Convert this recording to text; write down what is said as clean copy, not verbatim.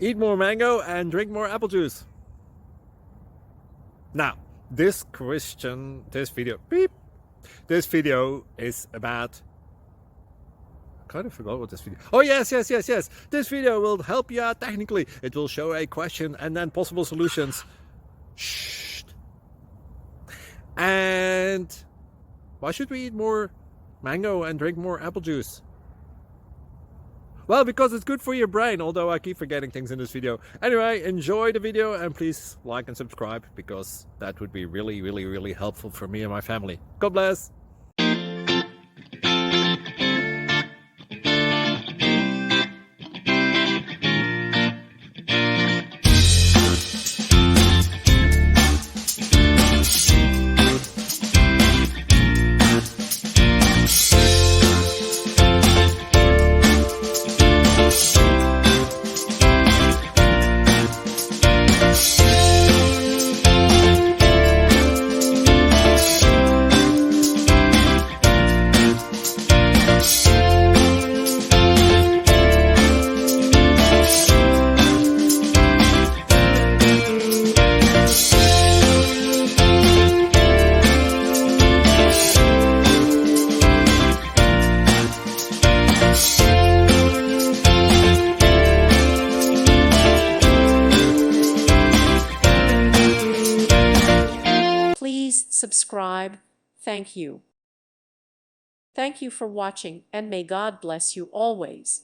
Eat more mango and drink more apple juice. Now, this video is about, I kind of forgot what this video. Oh, yes. This video will help you out technically. It will show a question and then possible solutions. Shh. And why should we eat more mango and drink more apple juice? Well, because it's good for your brain, although I keep forgetting things in this video. Anyway, enjoy the video and please like and subscribe, because that would be really helpful for me and my family. God bless! Please subscribe. Thank you. Thank you for watching, and may God bless you always.